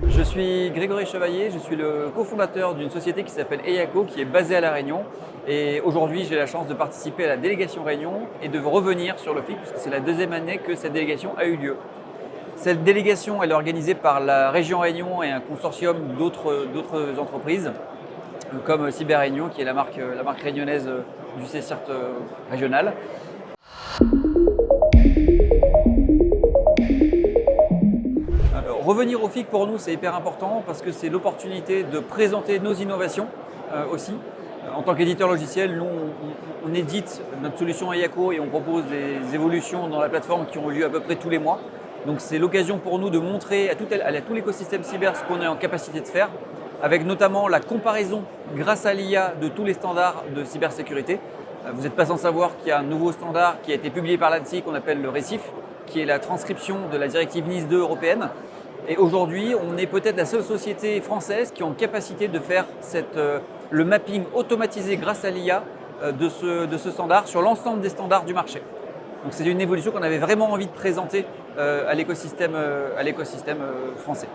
Je suis Grégory Chevalier, je suis le cofondateur d'une société qui s'appelle Eyako, qui est basée à La Réunion. Et aujourd'hui, j'ai la chance de participer à la délégation Réunion et de revenir sur le FIC, puisque c'est la deuxième année que cette délégation a eu lieu. Cette délégation, elle est organisée par la région Réunion et un consortium d'autres entreprises, comme Cyber Réunion, qui est la marque réunionnaise du CCIRT régional. Alors, revenir au FIC pour nous, c'est hyper important parce que c'est l'opportunité de présenter nos innovations aussi. En tant qu'éditeur logiciel, nous, on édite notre solution Eyako et on propose des évolutions dans la plateforme qui ont lieu à peu près tous les mois. Donc c'est l'occasion pour nous de montrer à tout l'écosystème cyber ce qu'on est en capacité de faire, avec notamment la comparaison grâce à l'IA de tous les standards de cybersécurité. Vous n'êtes pas sans savoir qu'il y a un nouveau standard qui a été publié par l'ANSSI qu'on appelle le RECIF, qui est la transcription de la directive NIS 2 européenne. Et aujourd'hui, on est peut-être la seule société française qui est en capacité de faire le mapping automatisé grâce à l'IA de ce standard sur l'ensemble des standards du marché. Donc c'est une évolution qu'on avait vraiment envie de présenter à l'écosystème français.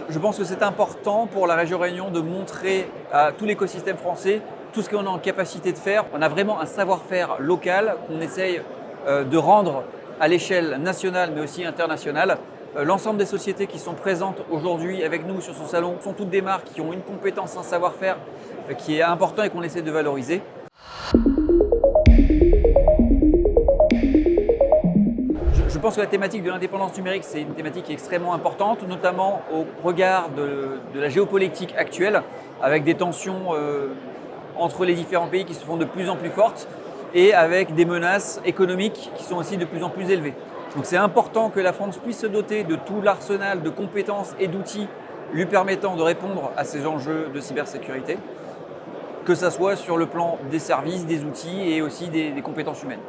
Je pense que c'est important pour la région Réunion de montrer à tout l'écosystème français tout ce qu'on est en capacité de faire. On a vraiment un savoir-faire local qu'on essaye de rendre à l'échelle nationale mais aussi internationale. L'ensemble des sociétés qui sont présentes aujourd'hui avec nous sur ce salon sont toutes des marques qui ont une compétence, un savoir-faire qui est important et qu'on essaie de valoriser. Je pense que la thématique de l'indépendance numérique, c'est une thématique extrêmement importante, notamment au regard de la géopolitique actuelle, avec des tensions entre les différents pays qui se font de plus en plus fortes et avec des menaces économiques qui sont aussi de plus en plus élevées. Donc c'est important que la France puisse se doter de tout l'arsenal de compétences et d'outils lui permettant de répondre à ces enjeux de cybersécurité, que ce soit sur le plan des services, des outils et aussi des compétences humaines.